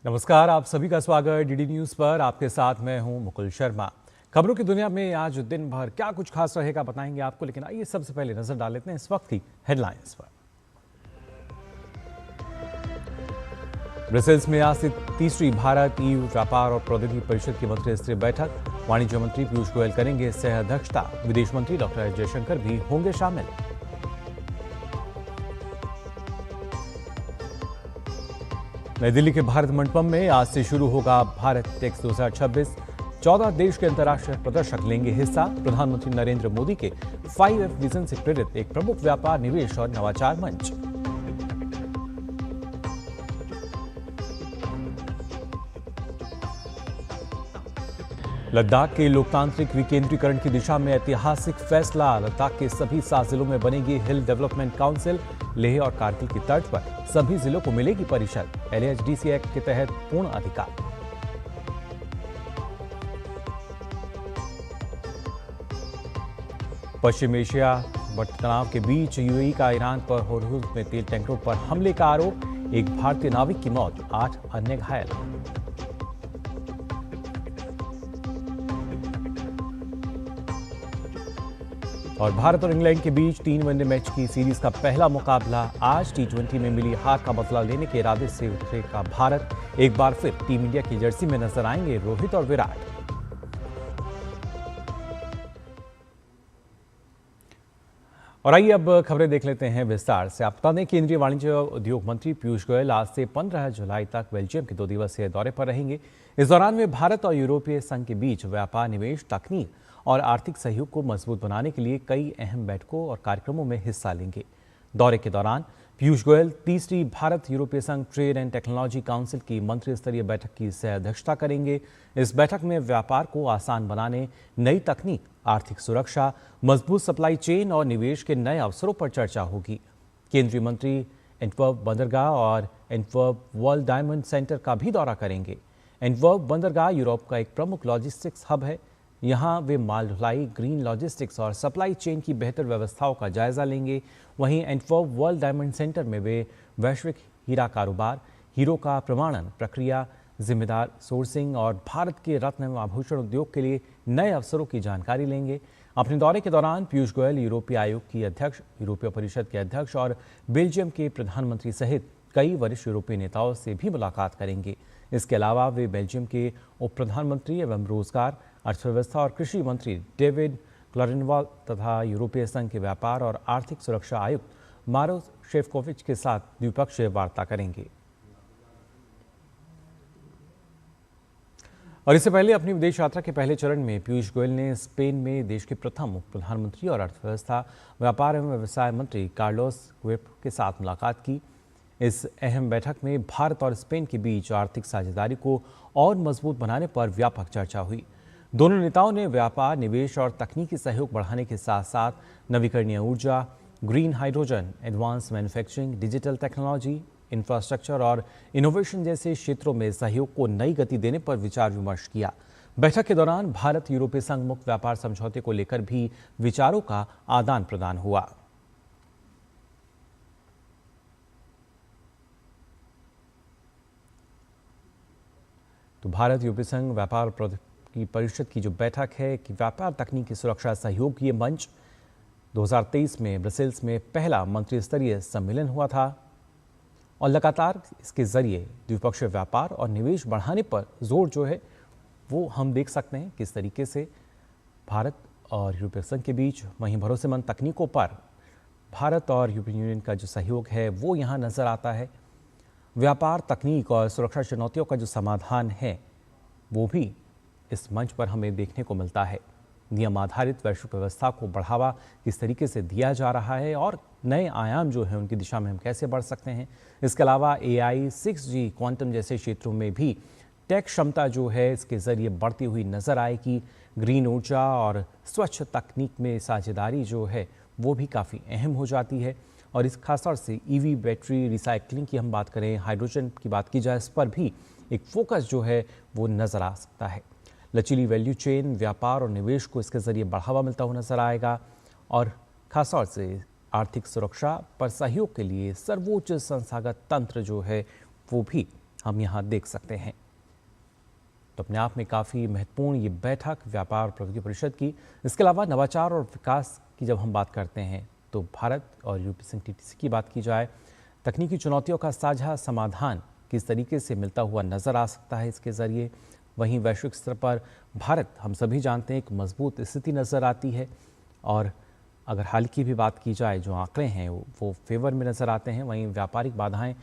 नमस्कार, आप सभी का स्वागत डीडी न्यूज पर। आपके साथ मैं हूं मुकुल शर्मा। खबरों की दुनिया में आज दिन भर क्या कुछ खास रहेगा बताएंगे आपको, लेकिन आइए सबसे पहले नजर डाल लेते हैं इस वक्त की हेडलाइंस पर। ब्रसेल्स में आज से तीसरी भारत ईयू व्यापार और प्रौद्योगिकी परिषद की मंत्री स्तरीय बैठक। वाणिज्य मंत्री पीयूष गोयल करेंगे सह अध्यक्षता। विदेश मंत्री डॉक्टर एस जयशंकर भी होंगे शामिल। नई दिल्ली के भारत मंडपम में आज से शुरू होगा भारत टेक्स 2026। 14 देश के अंतर्राष्ट्रीय प्रदर्शक लेंगे हिस्सा। प्रधानमंत्री नरेंद्र मोदी के 5F विजन से प्रेरित एक प्रमुख व्यापार, निवेश और नवाचार मंच। लद्दाख के लोकतांत्रिक विकेंद्रीकरण की दिशा में ऐतिहासिक फैसला। लद्दाख के सभी 7 जिलों में बनेगी हिल डेवलपमेंट काउंसिल। लेह और कारगिल की तर्ज पर सभी जिलों को मिलेगी परिषद। LHDC एक्ट के तहत पूर्ण अधिकार। पश्चिम एशिया बढ़ते तनाव के बीच यूएई का ईरान पर होर्मुज में तेल टैंकरों पर हमले का आरोप। एक भारतीय नाविक की मौत, 8 अन्य घायल। और भारत और इंग्लैंड के बीच 3 वनडे मैच की सीरीज का पहला मुकाबला आज। T20 में मिली हार का बदला लेने के इरादे से उतरेगा भारत। एक बार फिर टीम इंडिया की जर्सी में नजर आएंगे रोहित और विराट। और आइए अब खबरें देख लेते हैं विस्तार से। आप बता दें, केंद्रीय वाणिज्य उद्योग मंत्री पीयूष गोयल आज से 15 जुलाई तक बेल्जियम के 2 दिवसीय दौरे पर रहेंगे। इस दौरान वे भारत और यूरोपीय संघ के बीच व्यापार, निवेश, तकनीक और आर्थिक सहयोग को मजबूत बनाने के लिए कई अहम बैठकों और कार्यक्रमों में हिस्सा लेंगे। दौरे के दौरान पीयूष गोयल तीसरी भारत यूरोपीय संघ ट्रेड एंड टेक्नोलॉजी काउंसिल की मंत्री स्तरीय बैठक की सह अध्यक्षता करेंगे। इस बैठक में व्यापार को आसान बनाने, नई तकनीक, आर्थिक सुरक्षा, मजबूत सप्लाई चेन और निवेश के नए अवसरों पर चर्चा होगी। केंद्रीय मंत्री एंटवर्प बंदरगाह और एंटवर्प वर्ल्ड डायमंड सेंटर का भी दौरा करेंगे। एंटवर्प बंदरगाह यूरोप का एक प्रमुख लॉजिस्टिक्स हब है। यहाँ वे माल ढुलाई, ग्रीन लॉजिस्टिक्स और सप्लाई चेन की बेहतर व्यवस्थाओं का जायजा लेंगे। वहीं एंटवर्प वर्ल्ड डायमंड सेंटर में वे वैश्विक हीरा कारोबार, हीरो का प्रमाणन प्रक्रिया, जिम्मेदार सोर्सिंग और भारत के रत्न एवं आभूषण उद्योग के लिए नए अवसरों की जानकारी लेंगे। अपने दौरे के दौरान पीयूष गोयल यूरोपीय आयोग की अध्यक्ष, यूरोपीय परिषद के अध्यक्ष और बेल्जियम के प्रधानमंत्री सहित कई वरिष्ठ यूरोपीय नेताओं से भी मुलाकात करेंगे। इसके अलावा वे बेल्जियम के उप प्रधानमंत्री एवं रोजगार, अर्थव्यवस्था और कृषि मंत्री डेविड क्लरेनवाल तथा यूरोपीय संघ के व्यापार और आर्थिक सुरक्षा आयुक्त मारोस शेफकोविच के साथ द्विपक्षीय वार्ता करेंगे। और इससे पहले अपनी विदेश यात्रा के पहले चरण में पीयूष गोयल ने स्पेन में देश के प्रथम उप प्रधानमंत्री और अर्थव्यवस्था, व्यापार एवं व्यवसाय मंत्री कार्लोस क्वेप के साथ मुलाकात की। इस अहम बैठक में भारत और स्पेन के बीच आर्थिक साझेदारी को और मजबूत बनाने पर व्यापक चर्चा हुई। दोनों नेताओं ने व्यापार, निवेश और तकनीकी सहयोग बढ़ाने के साथ साथ नवीकरणीय ऊर्जा, green hydrogen, advance manufacturing, digital technology, infrastructure और इनोवेशन जैसे क्षेत्रों में सहयोग को नई गति देने पर विचार विमर्श किया। बैठक के दौरान भारत यूरोपीय संघ मुक्त व्यापार समझौते को लेकर भी विचारों का आदान प्रदान हुआ। तो भारत यूरोपीय संघ व्यापार की परिषद की जो बैठक है कि व्यापार, तकनीकी सुरक्षा सहयोग, ये मंच 2023 में ब्रसेल्स में पहला मंत्री स्तरीय सम्मेलन हुआ था और लगातार इसके जरिए द्विपक्षीय व्यापार और निवेश बढ़ाने पर जोर जो है वो हम देख सकते हैं किस तरीके से भारत और यूरोपीय संघ के बीच। वहीं भरोसेमंद तकनीकों पर भारत और यूरोपियन यूनियन का जो सहयोग है वो यहाँ नजर आता है। व्यापार, तकनीक और सुरक्षा चुनौतियों का जो समाधान है वो भी इस मंच पर हमें देखने को मिलता है। नियम आधारित वैश्विक व्यवस्था को बढ़ावा किस तरीके से दिया जा रहा है और नए आयाम जो है उनकी दिशा में हम कैसे बढ़ सकते हैं। इसके अलावा AI, 6G, क्वांटम जैसे क्षेत्रों में भी टेक क्षमता जो है इसके जरिए बढ़ती हुई नजर आएगी। ग्रीन ऊर्जा और स्वच्छ तकनीक में साझेदारी जो है वो भी काफ़ी अहम हो जाती है। और इस खासतौर से EV बैटरी रिसाइकलिंग की हम बात करें, हाइड्रोजन की बात की जाए, इस पर भी एक फोकस जो है वो नज़र आ सकता है। लचीली वैल्यू चेन, व्यापार और निवेश को इसके जरिए बढ़ावा मिलता हुआ नजर आएगा और खासतौर से आर्थिक सुरक्षा पर सहयोग के लिए सर्वोच्च संस्थागत तंत्र जो है वो भी हम यहाँ देख सकते हैं। तो अपने आप में काफ़ी महत्वपूर्ण ये बैठक व्यापार और प्रौद्योगिकी परिषद की। इसके अलावा नवाचार और विकास की जब हम बात करते हैं तो भारत और यूरोपीय संघ TTC की बात की जाए, तकनीकी चुनौतियों का साझा समाधान किस तरीके से मिलता हुआ नजर आ सकता है इसके जरिए। वहीं वैश्विक स्तर पर भारत हम सभी जानते हैं एक मजबूत स्थिति नजर आती है, और अगर हाल की भी बात की जाए जो आंकड़े हैं वो फेवर में नजर आते हैं। वहीं व्यापारिक बाधाएं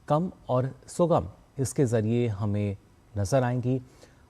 कम और सुगम इसके जरिए हमें नजर आएंगी।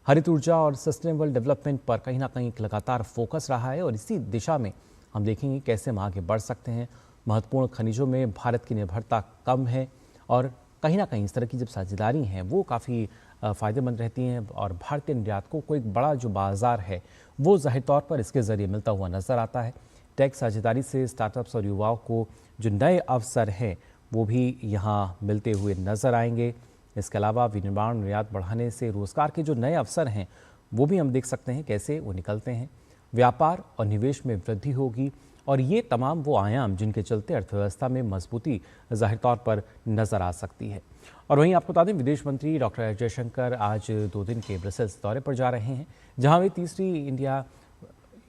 हरित ऊर्जा और सस्टेनेबल डेवलपमेंट पर कहीं ना कहीं एक लगातार फोकस रहा है, और इसी दिशा में हम देखेंगे कैसे हम आगे बढ़ सकते हैं। महत्वपूर्ण खनिजों में भारत की निर्भरता कम है, और कहीं ना कहीं इस तरह की जब साझेदारी हैं वो काफ़ी फ़ायदेमंद रहती हैं, और भारतीय निर्यातकों को एक बड़ा जो बाज़ार है वो ज़ाहिर तौर पर इसके ज़रिए मिलता हुआ नज़र आता है। टेक साझेदारी से स्टार्टअप्स और युवाओं को जो नए अवसर हैं वो भी यहाँ मिलते हुए नज़र आएंगे। इसके अलावा विनिर्माण निर्यात बढ़ाने से रोज़गार के जो नए अवसर हैं वो भी हम देख सकते हैं कैसे वो निकलते हैं। व्यापार और निवेश में वृद्धि होगी, और ये तमाम वो आयाम जिनके चलते अर्थव्यवस्था में मजबूती ज़ाहिर तौर पर नज़र आ सकती है। और वहीं आपको बता दें विदेश मंत्री डॉक्टर एस जयशंकर आज 2 दिन के ब्रसेल्स दौरे पर जा रहे हैं, जहां वे तीसरी इंडिया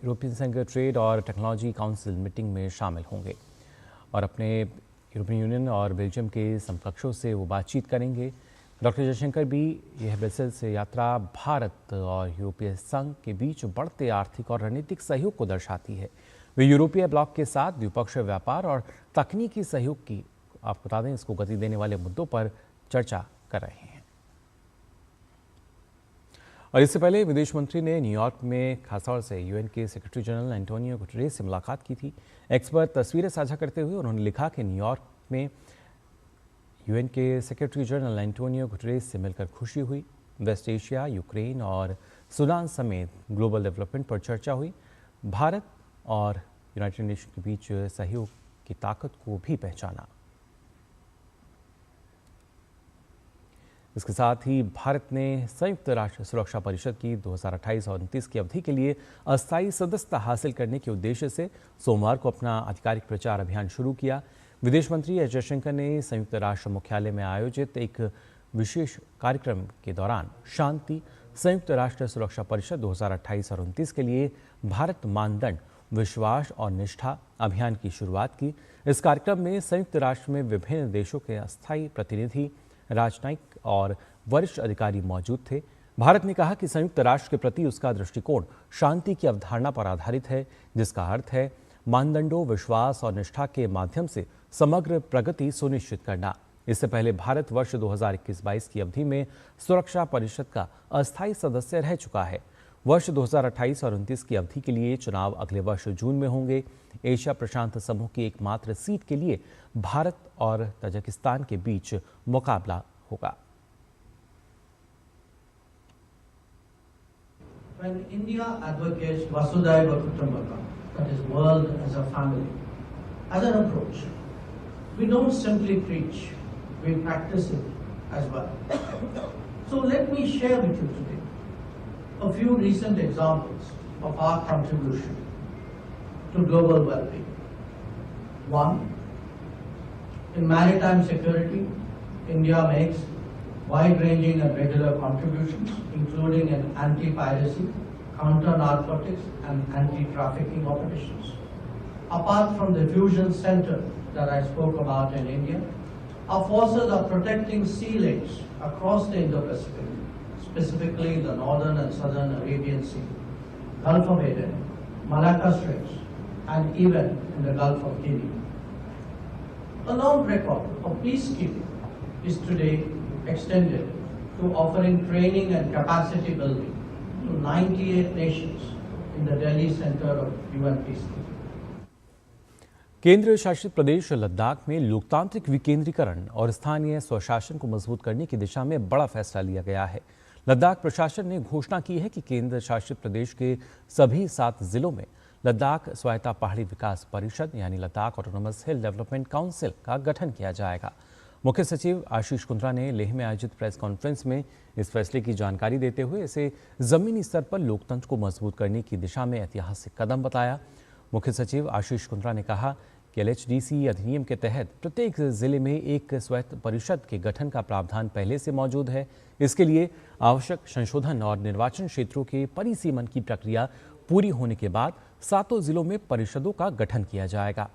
यूरोपियन संघ ट्रेड और टेक्नोलॉजी काउंसिल मीटिंग में शामिल होंगे, और अपने यूरोपियन यूनियन और बेल्जियम के समकक्षों से वो बातचीत करेंगे। डॉक्टर जयशंकर भी यह ब्रसेल्स यात्रा भारत और यूरोपीय संघ के बीच बढ़ते आर्थिक और रणनीतिक सहयोग को दर्शाती है। वे यूरोपीय ब्लॉक के साथ द्विपक्षीय व्यापार और तकनीकी सहयोग की, आपको बता दें, इसको गति देने वाले मुद्दों पर चर्चा कर रहे हैं। और इससे पहले विदेश मंत्री ने न्यूयॉर्क में खासतौर से यूएन के सेक्रेटरी जनरल एंटोनियो गुटेरेस से मुलाकात की थी। एक्स पर तस्वीरें साझा करते हुए उन्होंने लिखा कि न्यूयॉर्क में यूएन के सेक्रेटरी जनरल एंटोनियो गुटेरेस से मिलकर खुशी हुई। वेस्ट एशिया, यूक्रेन और सूडान समेत ग्लोबल डेवलपमेंट पर चर्चा हुई। भारत और यूनाइटेड नेशन के बीच सहयोग की ताकत को भी पहचाना। इसके साथ ही भारत ने संयुक्त राष्ट्र सुरक्षा परिषद की 2028 और 29 की अवधि के लिए अस्थायी सदस्यता हासिल करने के उद्देश्य से सोमवार को अपना आधिकारिक प्रचार अभियान शुरू किया। विदेश मंत्री एस जयशंकर ने संयुक्त राष्ट्र मुख्यालय में आयोजित एक विशेष कार्यक्रम के दौरान शांति संयुक्त राष्ट्र सुरक्षा परिषद 2028 और 29 के लिए भारत मानदंड विश्वास और निष्ठा अभियान की शुरुआत की। इस कार्यक्रम में संयुक्त राष्ट्र में विभिन्न देशों के अस्थायी प्रतिनिधि, राजनयिक और वरिष्ठ अधिकारी मौजूद थे। भारत ने कहा कि संयुक्त राष्ट्र के प्रति उसका दृष्टिकोण शांति की अवधारणा पर आधारित है, जिसका अर्थ है मानदंडों, विश्वास और निष्ठा के माध्यम से समग्र प्रगति सुनिश्चित करना। इससे पहले भारत वर्ष 2021-22 की अवधि में सुरक्षा परिषद का अस्थायी सदस्य रह चुका है। वर्ष 2028 और 29 की अवधि के लिए चुनाव अगले वर्ष जून में होंगे। एशिया प्रशांत समूह की एकमात्र सीट के लिए भारत और तजाकिस्तान के बीच मुकाबला होगा। When India advocates Vasudhaiva Kutumbakam, that is world as a family, as an approach, we don't simply preach, we practice it as well. So let me share with you today a few recent examples of our contribution to global well-being. One, in maritime security, India makes wide-ranging and regular contributions, including in anti-piracy, counter-narcotics, and anti-trafficking operations. Apart from the fusion center that I spoke about in India, our forces are protecting sea lanes across the Indo-Pacific, specifically the northern and southern Arabian Sea, Gulf of Aden, Malacca Straits, and even in the Gulf of Guinea. A long record of peacekeeping is today extended to offering training and capacity building to 98 nations in the Delhi Center of UN Peacekeeping. केंद्र शासित प्रदेश लद्दाख में लोकतांत्रिक विकेंद्रीकरण और स्थानीय स्वशासन को मजबूत करने की दिशा में बड़ा फैसला लिया गया है। लद्दाख प्रशासन ने घोषणा की है कि केंद्र शासित प्रदेश के सभी 7 जिलों में लद्दाख स्वायत्ता पहाड़ी विकास परिषद यानी लद्दाख ऑटोनोमस हिल डेवलपमेंट काउंसिल का गठन किया जाएगा। मुख्य सचिव आशीष कुंद्रा ने लेह में आयोजित प्रेस कॉन्फ्रेंस में इस फैसले की जानकारी देते हुए इसे जमीनी स्तर पर लोकतंत्र को मजबूत करने की दिशा में ऐतिहासिक कदम बताया। मुख्य सचिव आशीष कुंद्रा ने कहा कि एलएचडीसी अधिनियम के तहत प्रत्येक जिले में एक स्वायत्त परिषद के गठन का प्रावधान पहले से मौजूद है। इसके लिए आवश्यक संशोधन और निर्वाचन क्षेत्रों के परिसीमन की प्रक्रिया पूरी होने के बाद 7 जिलों में परिषदों का गठन किया जाएगा।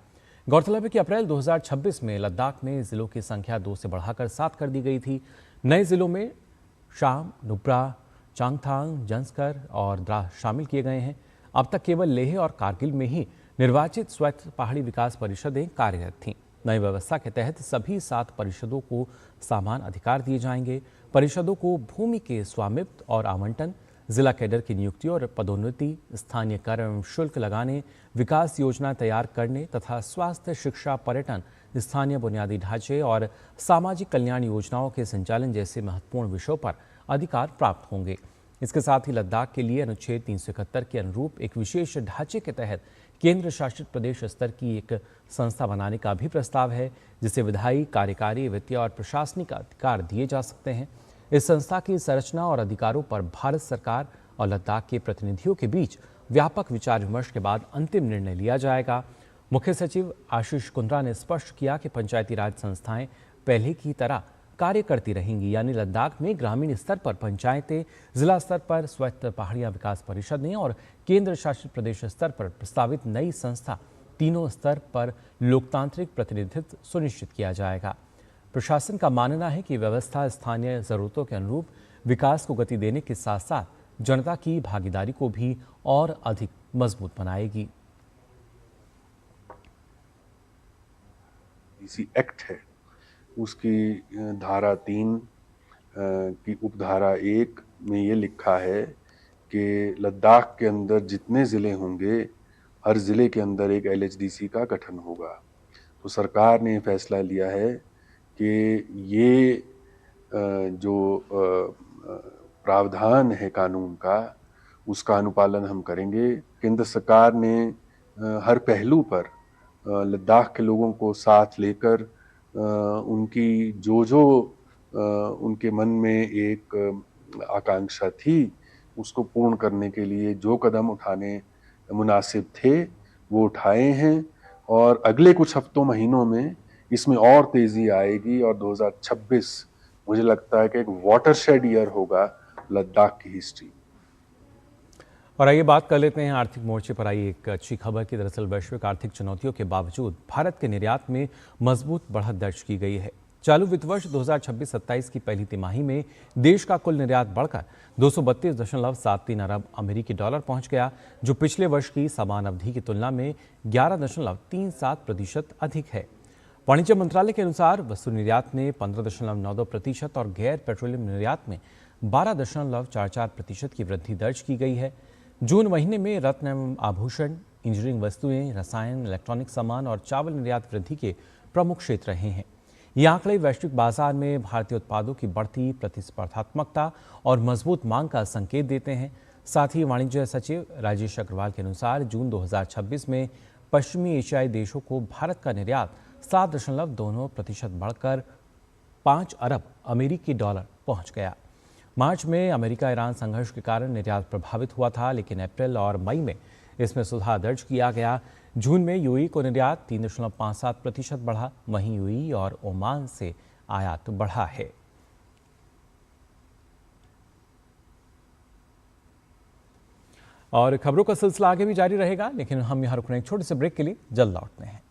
गौरतलब है कि अप्रैल 2026 में लद्दाख में जिलों की संख्या 2 से बढ़ाकर 7 कर दी गई थी। नए जिलों में शाम, नुब्रा, चांगथांग, जंस्कर और द्रास शामिल किए गए हैं। अब तक केवल लेह और कारगिल में ही निर्वाचित स्वायत्त पहाड़ी विकास परिषदें कार्यरत थीं। नई व्यवस्था के तहत सभी 7 परिषदों को समान अधिकार दिए जाएंगे। परिषदों को भूमि के स्वामित्व और आवंटन, जिला कैडर की नियुक्ति और पदोन्नति, स्थानीय कर एवं शुल्क लगाने, विकास योजना तैयार करने तथा स्वास्थ्य, शिक्षा, पर्यटन, स्थानीय बुनियादी ढांचे और सामाजिक कल्याण योजनाओं के संचालन जैसे महत्वपूर्ण विषयों पर अधिकार प्राप्त होंगे। इसके साथ ही लद्दाख के लिए अनुच्छेद 371 के अनुरूप एक विशेष ढांचे के तहत केंद्र शासित प्रदेश स्तर की एक संस्था बनाने का भी प्रस्ताव है, जिसे विधायी, कार्यकारी, वित्तीय और प्रशासनिक अधिकार दिए जा सकते हैं। इस संस्था की संरचना और अधिकारों पर भारत सरकार और लद्दाख के प्रतिनिधियों के बीच व्यापक विचार विमर्श के बाद अंतिम निर्णय लिया जाएगा। मुख्य सचिव आशीष कुंद्रा ने स्पष्ट किया कि पंचायती राज संस्थाएं पहले की तरह कार्य करती रहेंगी, यानी लद्दाख में ग्रामीण स्तर पर पंचायतें, जिला स्तर पर स्वायत्त पहाड़ियां विकास परिषदें और केंद्र शासित प्रदेश स्तर पर प्रस्तावित नई संस्था, तीनों स्तर पर लोकतांत्रिक प्रतिनिधित्व सुनिश्चित किया जाएगा। प्रशासन का मानना है कि व्यवस्था स्थानीय जरूरतों के अनुरूप विकास को गति देने के साथ साथ जनता की भागीदारी को भी और अधिक मजबूत बनाएगी। इसी एक्ट है, उसकी धारा 3 की उपधारा 1 में ये लिखा है कि लद्दाख के अंदर जितने ज़िले होंगे, हर ज़िले के अंदर एक एलएचडीसी का गठन होगा। तो सरकार ने फैसला लिया है कि ये जो प्रावधान है कानून का, उसका अनुपालन हम करेंगे। केंद्र सरकार ने हर पहलू पर लद्दाख के लोगों को साथ लेकर उनकी जो उनके मन में एक आकांक्षा थी, उसको पूर्ण करने के लिए जो कदम उठाने मुनासिब थे वो उठाए हैं। और अगले कुछ हफ्तों, महीनों में इसमें और तेज़ी आएगी और 2026 मुझे लगता है कि एक वाटरशेड ईयर होगा लद्दाख की हिस्ट्री। और आइए बात कर लेते हैं आर्थिक मोर्चे पर आई एक अच्छी खबर की। दरअसल वैश्विक आर्थिक चुनौतियों के बावजूद भारत के निर्यात में मजबूत बढ़त दर्ज की गई है। चालू वित्त वर्ष 2026-27 की पहली तिमाही में देश का कुल निर्यात बढ़कर 232.73 अरब अमेरिकी डॉलर पहुंच गया, जो पिछले वर्ष की समान अवधि की तुलना में 11.37% अधिक है। वाणिज्य मंत्रालय के अनुसार वस्तु निर्यात में 15.92% और गैर पेट्रोलियम निर्यात में 12.44% की वृद्धि दर्ज की गई है। जून महीने में रत्न एवं आभूषण, इंजीनियरिंग वस्तुएं, रसायन, इलेक्ट्रॉनिक सामान और चावल निर्यात वृद्धि के प्रमुख क्षेत्र रहे हैं। ये आंकड़े वैश्विक बाजार में भारतीय उत्पादों की बढ़ती प्रतिस्पर्धात्मकता और मजबूत मांग का संकेत देते हैं। साथ ही वाणिज्य सचिव राजेश अग्रवाल के अनुसार जून 2026 में पश्चिमी एशियाई देशों को भारत का निर्यात 7.2% बढ़कर 5 अरब अमेरिकी डॉलर पहुंच गया। मार्च में अमेरिका ईरान संघर्ष के कारण निर्यात प्रभावित हुआ था, लेकिन अप्रैल और मई में इसमें सुधार दर्ज किया गया। जून में यूएई को निर्यात 3.57% बढ़ा, वहीं यूएई और ओमान से आयात बढ़ा है। और खबरों का सिलसिला आगे भी जारी रहेगा, लेकिन हम यहां रुकने एक छोटे से ब्रेक के लिए जल्द लौटते हैं।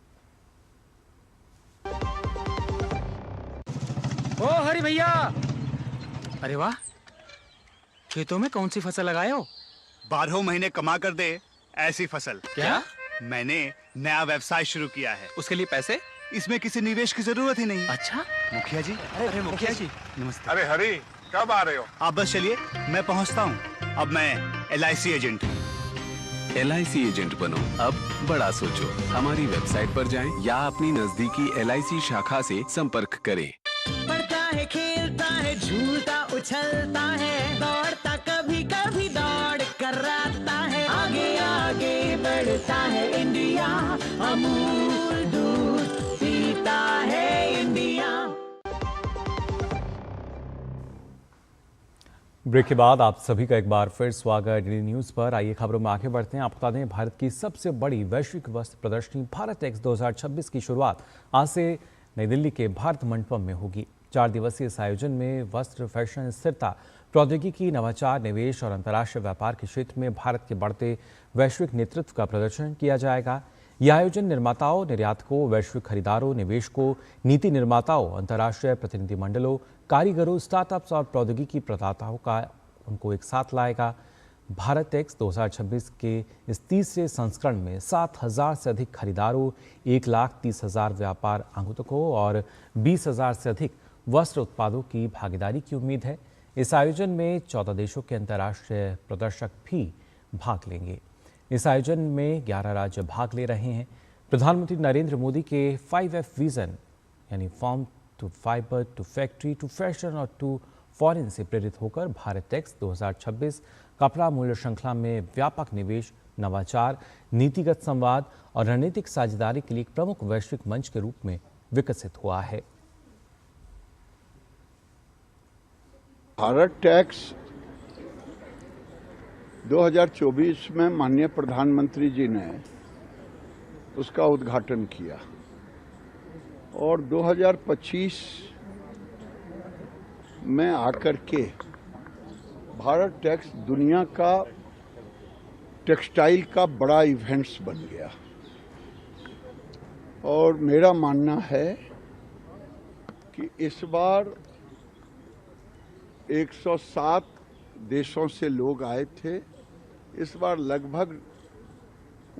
ओ हरि भैया, अरे वाह, खेतों में कौन सी फसल लगाए हो? 12 महीने कमा कर दे ऐसी फसल। क्या? मैंने नया व्यवसाय शुरू किया है। उसके लिए पैसे? इसमें किसी निवेश की जरूरत ही नहीं। अच्छा, मुखिया जी। अरे मुखिया जी, नमस्ते। अरे हरी, कब आ रहे हो? आप बस चलिए, मैं पहुंचता हूँ। अब मैं LIC एजेंट हूँ। LIC एजेंट बनो, अब बड़ा सोचो। हमारी वेबसाइट पर जाएं या अपनी नजदीकी LIC शाखा से संपर्क करें। बढ़ता है, खेलता है, झूलता उछलता है, दौड़ता कभी कभी दौड़ कराता है, आगे आगे बढ़ता है इंडिया, अमूल दूध पीता है इंडिया। ब्रेक के बाद आप सभी का एक बार फिर स्वागत डीडी न्यूज पर। आइए खबरों में आगे बढ़ते हैं। आपको बता दें, भारत की सबसे बड़ी वैश्विक वस्त्र प्रदर्शनी भारत एक्स 2026 की शुरुआत आज से नई दिल्ली के भारत मंडपम में होगी। 4 दिवसीय इस आयोजन में वस्त्र, फैशन, स्थिरता, प्रौद्योगिकी, नवाचार, निवेश और अंतर्राष्ट्रीय व्यापार के क्षेत्र में भारत के बढ़ते वैश्विक नेतृत्व का प्रदर्शन किया जाएगा। यह आयोजन निर्माताओं, निर्यातकों, वैश्विक खरीदारों, निवेशकों, नीति निर्माताओं, अंतर्राष्ट्रीय प्रतिनिधिमंडलों, कारीगरों, स्टार्टअप्स और प्रौद्योगिकी प्रदाताओं का उनको एक साथ लाएगा। भारत एक्स 2026 के इस तीसरे संस्करण में 7,000 से अधिक खरीदारों, 1,30,000 व्यापार आगंतुकों और 20,000 से अधिक वस्त्र उत्पादों की भागीदारी की उम्मीद है। इस आयोजन में 14 देशों के अंतर्राष्ट्रीय प्रदर्शक भी भाग लेंगे। इस आयोजन में 11 राज्य भाग ले रहे हैं। प्रधानमंत्री नरेंद्र मोदी के 5F विजन यानी farm to fibre to factory to fashion और टू फॉरेन से प्रेरित होकर भारत एक्स 2026 कपड़ा मूल्य श्रृंखला में व्यापक निवेश, नवाचार, नीतिगत संवाद और रणनीतिक साझेदारी के लिए एक प्रमुख वैश्विक मंच के रूप में विकसित हुआ है। भारत टैक्स 2024 में माननीय प्रधानमंत्री जी ने उसका उद्घाटन किया और 2025 में आकर के भारत टैक्स दुनिया का टेक्सटाइल का बड़ा इवेंट्स बन गया। और मेरा मानना है कि इस बार 107 देशों से लोग आए थे। इस बार लगभग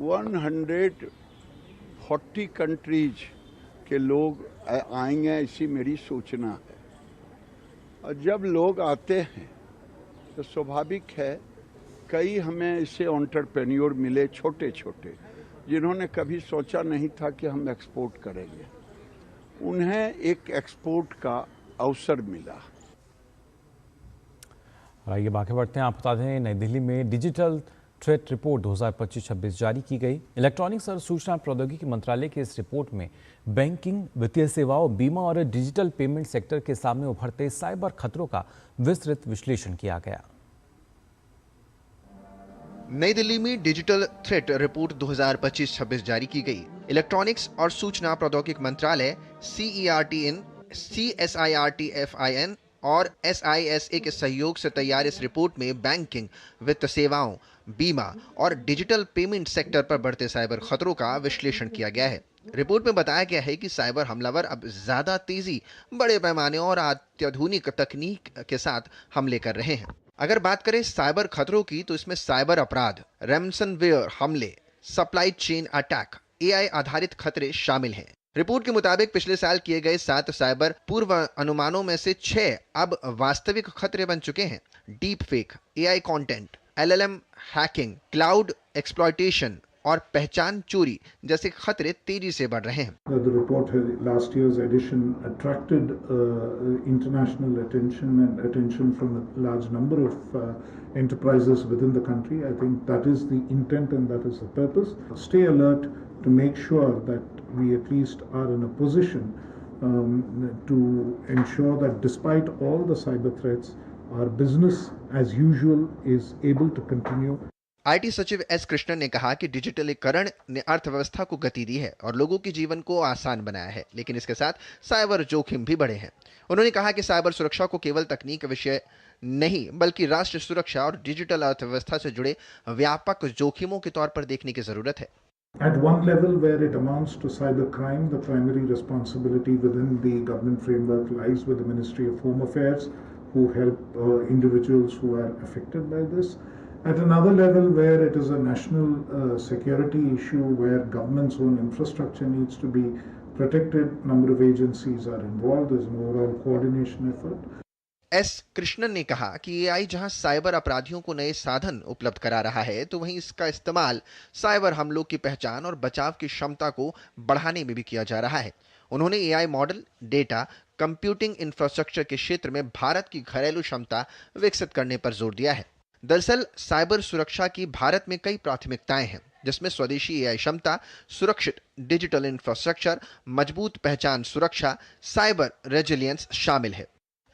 140 कंट्रीज के लोग आएंगे, ऐसी मेरी सूचना है। और जब लोग आते हैं तो स्वाभाविक है कई हमें ऐसे एंटरप्रेन्योर मिले, छोटे छोटे, जिन्होंने कभी सोचा नहीं था कि हम एक्सपोर्ट करेंगे। उन्हें एक एक्सपोर्ट का अवसर मिला। आइए आगे बढ़ते हैं। आप बता दें, नई दिल्ली में डिजिटल थ्रेट रिपोर्ट 2025-26 जारी की गई। इलेक्ट्रॉनिक्स और सूचना प्रौद्योगिकी मंत्रालय की इस रिपोर्ट में बैंकिंग, वित्तीय सेवाओं, बीमा और डिजिटल पेमेंट सेक्टर के सामने उभरते साइबर खतरों का विस्तृत विश्लेषण किया गया। नई दिल्ली में डिजिटल थ्रेट रिपोर्ट 2025-26 जारी की गई। इलेक्ट्रॉनिक्स और सूचना प्रौद्योगिकी मंत्रालय CERT-in, CSIRT-FIN और SISA के सहयोग से तैयार इस रिपोर्ट में बैंकिंग, वित्त सेवाओं, बीमा और डिजिटल पेमेंट सेक्टर पर बढ़ते साइबर खतरों का विश्लेषण किया गया है। रिपोर्ट में बताया गया है कि साइबर हमलावर अब ज्यादा तेजी, बड़े पैमाने और अत्याधुनिक तकनीक के साथ हमले कर रहे हैं। अगर बात करें साइबर खतरों की, तो इसमें साइबर अपराध, रैंसमवेयर हमले, सप्लाई चेन अटैक, AI आधारित खतरे शामिल हैं। रिपोर्ट के मुताबिक पिछले साल किए गए 7 साइबर पूर्व अनुमानों में से 6 अब वास्तविक खतरे बन चुके हैं। Deep fake, AI content, LLM hacking, cloud exploitation और पहचान चोरी जैसे खतरे तेजी से बढ़ रहे हैं। The report last year's edition attracted international attention from a large number of enterprises within the country. I think that is the intent and that is the purpose. Stay alert to make sure that we at least are in a position to ensure that despite all the cyber threats, our business as usual is able to continue. IT सचिव S Krishnan ने कहा कि डिजिटलीकरण ने अर्थव्यवस्था को गति दी है और लोगों के जीवन को आसान बनाया है, लेकिन इसके साथ साइबर जोखिम भी बढ़े हैं। उन्होंने कहा कि साइबर सुरक्षा को केवल तकनीक विषय नहीं, बल्कि राष्ट्र सुरक्षा और डिजिटल अर्थव्यवस्था से जुड़े व्यापक जोखिमों के तौर पर देखने की जरूरत है। At one level where it amounts to cybercrime, the primary responsibility within the government framework lies with the Ministry of Home Affairs, who help individuals who are affected by this. At another level where it is a national security issue where government's own infrastructure needs to be protected, number of agencies are involved, there's an overall coordination effort. S Krishnan ने कहा कि AI जहां cyber अपराधियों को नए साधन उपलब्ध करा रहा है, तो वहीं इसका इस्तेमाल साइबर हमलों की पहचान और बचाव की क्षमता को बढ़ाने में भी किया जा रहा है। उन्होंने AI model, data, computing infrastructure के क्षेत्र में भारत की घरेलू क्षमता विकसित करने पर जोर दिया है। दरअसल साइबर सुरक्षा की भारत में कई प्राथमिकताएं हैं, जिसमें स्वदेशी AI क्षमता, सुरक्षित डिजिटल इंफ्रास्ट्रक्चर, मजबूत पहचान सुरक्षा, साइबर रेजिलियंस शामिल है।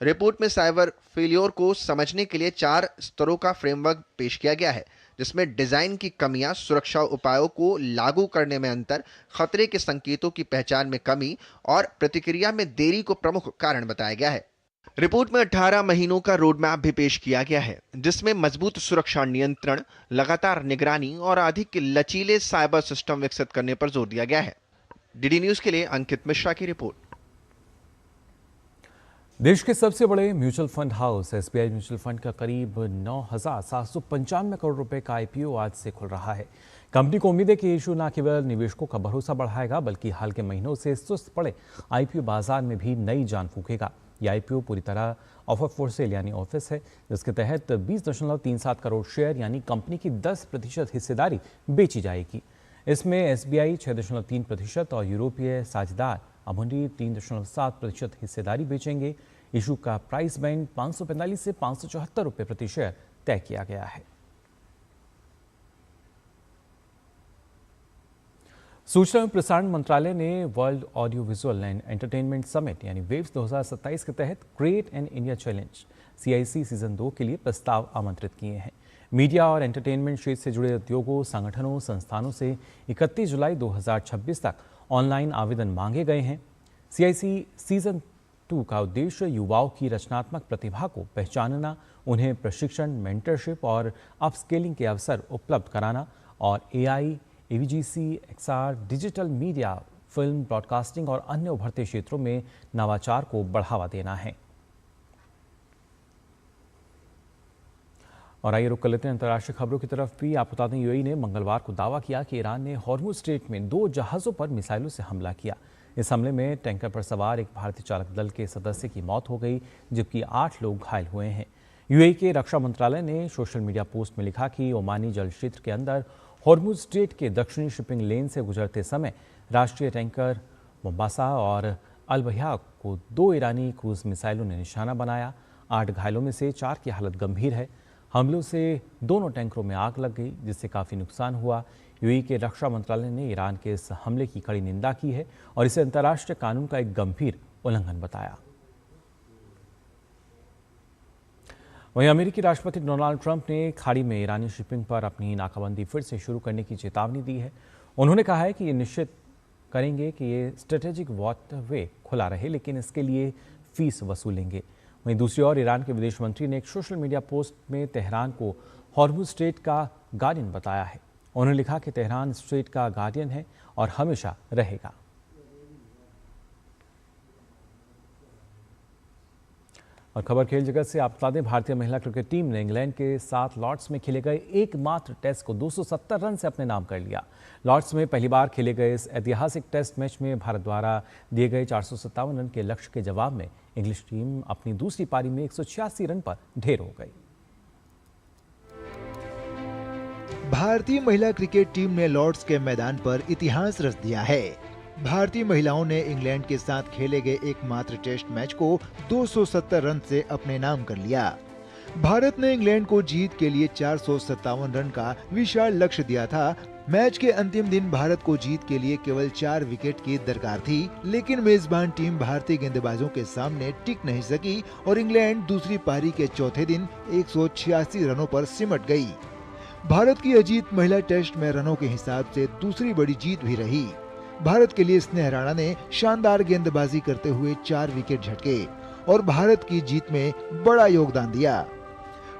रिपोर्ट में साइबर फेलियर को समझने के लिए 4 स्तरों का फ्रेमवर्क पेश किया गया है, जिसमें डिजाइन की कमियां, सुरक्षा उपायों को लागू करने में अंतर, खतरे के संकेतों की पहचान में कमी और प्रतिक्रिया में देरी को प्रमुख कारण बताया गया है। रिपोर्ट में 18 महीनों का रोड मैप भी पेश किया गया है, जिसमें मजबूत सुरक्षा नियंत्रण, लगातार निगरानी और अधिक लचीले साइबर सिस्टम विकसित करने पर जोर दिया गया है। डीडी न्यूज के लिए अंकित मिश्रा की रिपोर्ट। देश के सबसे बड़े mutual fund house SBI mutual fund का करीब 9,795 करोड़ रुपए का आईपीओ आज से खुल रहा है। कंपनी को उम्मीद है कि इशू न केवल निवेशकों का भरोसा बढ़ाएगा, बल्कि हाल के महीनों से सुस्त पड़े आईपीओ बाजार में भी नई जान फूंकेगा। यह आईपीओ पूरी तरह ऑफर फॉर सेल यानी ऑफिस है, जिसके तहत 20.37 करोड़ शेयर यानी कंपनी की 10% हिस्सेदारी बेची जाएगी। इसमें एसबीआई 6.3% और यूरोपीय साझेदार अमुंडी 3.7% हिस्सेदारी बेचेंगे। इशू का प्राइस बैंड 545 से 574 रुपये प्रति शेयर तय किया गया है। सूचना एवं प्रसारण मंत्रालय ने world audio visual and entertainment summit यानी वेव्स 2027 के तहत create an India challenge CIC season 2 के लिए प्रस्ताव आमंत्रित किए हैं। मीडिया और एंटरटेनमेंट क्षेत्र से जुड़े उद्योगों, संगठनों, संस्थानों से 31 जुलाई 2026 तक ऑनलाइन आवेदन मांगे गए हैं। CIC सीजन 2 का उद्देश्य युवाओं की रचनात्मक प्रतिभा को पहचानना, उन्हें प्रशिक्षण, मेंटरशिप और अपस्केलिंग के अवसर उपलब्ध कराना और AI, AVGC, XR, digital media, film, broadcasting और अन्य उभरते क्षेत्रों में नवाचार को बढ़ावा देना है। और आइए रुक कर लेते हैं अंतर्राष्ट्रीय खबरों की तरफ भी। आप बता दें, यूएई ने मंगलवार को दावा किया कि ईरान ने हॉर्मुज स्ट्रेट में 2 जहाज़ों पर मिसाइलों से हमला किया। इस हमले में टैंकर पर सवार एक भारतीय चालक दल के सदस्य की मौत हो गई, जबकि 8 लोग घायल हुए हैं। यूएई के रक्षा मंत्रालय ने सोशल मीडिया पोस्ट में लिखा कि ओमानी जल क्षेत्र के अंदर हॉर्मुज स्ट्रेट के दक्षिणी शिपिंग लेन से गुजरते समय राष्ट्रीय टैंकर मोम्बासा और अल-बहिया को 2 ईरानी क्रूज मिसाइलों ने निशाना बनाया। 8 घायलों में से 4 की हालत गंभीर है। हमलों से दोनों टैंकरों में आग लग गई, जिससे काफ़ी नुकसान हुआ। यूएई के रक्षा मंत्रालय ने ईरान के इस हमले की कड़ी निंदा की है और इसे अंतर्राष्ट्रीय कानून का एक गंभीर उल्लंघन बताया। वहीं अमेरिकी राष्ट्रपति डोनाल्ड ट्रंप ने खाड़ी में ईरानी शिपिंग पर अपनी नाकाबंदी फिर से शुरू करने की चेतावनी दी है। उन्होंने कहा है कि ये निश्चित करेंगे कि ये स्ट्रेटेजिक वाटरवे खुला रहे, लेकिन इसके लिए फीस वसूलेंगे। वहीं दूसरी ओर ईरान के विदेश मंत्री ने एक सोशल मीडिया पोस्ट में तेहरान को हॉर्मुज स्ट्रेट का गार्डियन बताया है। उन्होंने लिखा कि तेहरान स्ट्रेट का गार्डियन है और हमेशा रहेगा। और खबर खेल जगत से आप बता दें, भारतीय महिला क्रिकेट टीम ने इंग्लैंड के साथ लॉर्ड्स में खेले गए एकमात्र टेस्ट को 270 रन से अपने नाम कर लिया। लॉर्ड्स में पहली बार खेले गए इस ऐतिहासिक टेस्ट मैच में भारत द्वारा दिए गए 457 रन के लक्ष्य के जवाब में इंग्लिश टीम अपनी दूसरी पारी में 186 रन पर ढेर हो गई। भारतीय महिला क्रिकेट टीम ने लॉर्ड्स के मैदान पर इतिहास रच दिया है। भारतीय महिलाओं ने इंग्लैंड के साथ खेले गए एकमात्र टेस्ट मैच को 270 रन से अपने नाम कर लिया। भारत ने इंग्लैंड को जीत के लिए 457 रन का विशाल लक्ष्य दिया था। मैच के अंतिम दिन भारत को जीत के लिए केवल 4 विकेट की दरकार थी, लेकिन मेजबान टीम भारतीय गेंदबाजों के सामने टिक नहीं सकी और इंग्लैंड दूसरी पारी के चौथे दिन 186 रनों पर सिमट गई। भारत की यह जीत महिला टेस्ट में रनों के हिसाब से दूसरी बड़ी जीत भी रही। भारत के लिए स्नेह राणा ने शानदार गेंदबाजी करते हुए 4 विकेट झटके और भारत की जीत में बड़ा योगदान दिया।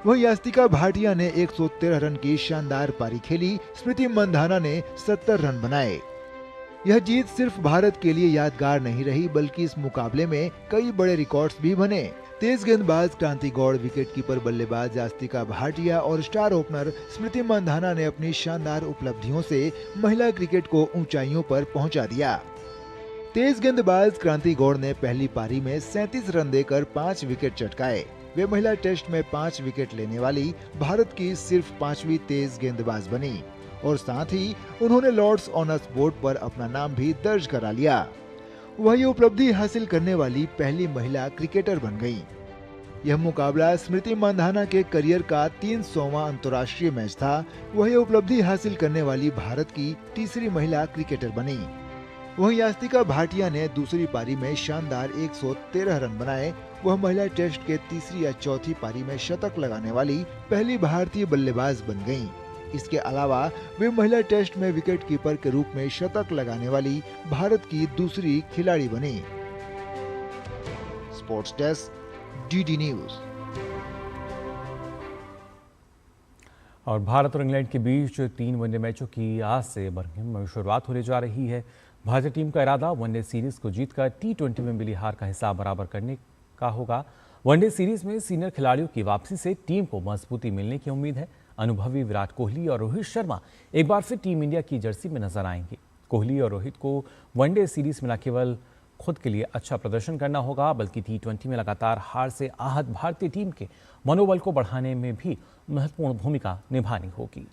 वहीं यास्तिका भाटिया ने 113 रन की शानदार पारी खेली। स्मृति मंधाना ने 70 रन बनाए। यह जीत सिर्फ भारत के लिए यादगार नहीं रही, बल्कि इस मुकाबले में कई बड़े रिकॉर्ड्स भी बने। तेज गेंदबाज क्रांति गौड़, विकेटकीपर बल्लेबाज यास्तिका भाटिया और स्टार ओपनर स्मृति मंधाना ने अपनी शानदार उपलब्धियों से महिला क्रिकेट को ऊंचाइयों पर पहुंचा दिया। तेज गेंदबाज क्रांति गौड़ ने पहली पारी में 37 रन देकर 5 विकेट चटकाए। वे महिला टेस्ट में 5 विकेट लेने वाली भारत की सिर्फ 5वीं तेज गेंदबाज बनी और साथ ही उन्होंने लॉर्ड्स ऑनर्स बोर्ड पर अपना नाम भी दर्ज करा लिया। वही उपलब्धि हासिल करने वाली पहली महिला क्रिकेटर बन गई। यह मुकाबला स्मृति मंधाना के करियर का 300वां अंतर्राष्ट्रीय मैच था। वही उपलब्धि हासिल करने वाली भारत की तीसरी महिला क्रिकेटर बनी। वहीं यास्तिका भाटिया ने दूसरी पारी में शानदार 113 रन बनाए। वह महिला टेस्ट के तीसरी या चौथी पारी में शतक लगाने वाली पहली भारतीय बल्लेबाज बन गईं। इसके अलावा वे महिला टेस्ट में विकेटकीपर के रूप में शतक लगाने वाली भारत की दूसरी खिलाड़ी बनी। Sports desk, DD news. और भारत और इंग्लैंड के बीच 3 वनडे मैचों की आज से बर्मिंघम में शुरुआत होने जा रही है। भारतीय टीम का इरादा वनडे सीरीज को जीतकर T20 में मिली हार का हिसाब बराबर करने का होगा। वनडे सीरीज में सीनियर खिलाड़ियों की वापसी से टीम को मजबूती मिलने की उम्मीद है। अनुभवी विराट कोहली और रोहित शर्मा एक बार फिर टीम इंडिया की जर्सी में नजर आएंगे। कोहली और रोहित को वनडे सीरीज में न केवल खुद के लिए अच्छा प्रदर्शन करना होगा, बल्कि T20 में लगातार हार से आहत भारतीय टीम के मनोबल को बढ़ाने में भी महत्वपूर्ण भूमिका निभानी होगी।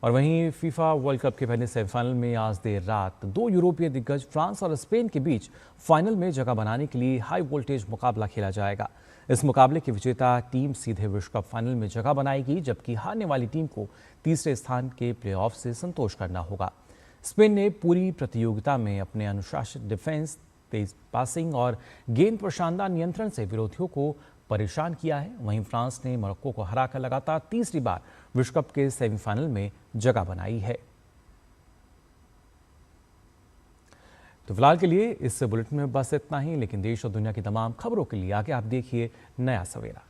और वहीं फीफा वर्ल्ड कप के पहले सेमीफाइनल में आज देर रात 2 यूरोपीय दिग्गज फ्रांस और स्पेन के बीच फाइनल में जगह बनाने के लिए हाई वोल्टेज मुकाबला खेला जाएगा। इस मुकाबले की विजेता टीम सीधे विश्व कप फाइनल में जगह बनाएगी, जबकि हारने वाली टीम को तीसरे स्थान के प्लेऑफ से संतोष करना होगा। स्पेन ने पूरी प्रतियोगिता में अपने अनुशासित डिफेंस, तेज पासिंग और गेंद पर शानदार नियंत्रण से विरोधियों को परेशान किया है। वहीं फ्रांस ने मोरक्को को हराकर लगातार तीसरी बार विश्व कप के सेमीफाइनल में जगह बनाई है। तो फिलहाल के लिए इस बुलेटिन में बस इतना ही, लेकिन देश और दुनिया की तमाम खबरों के लिए आगे आप देखिए नया सवेरा।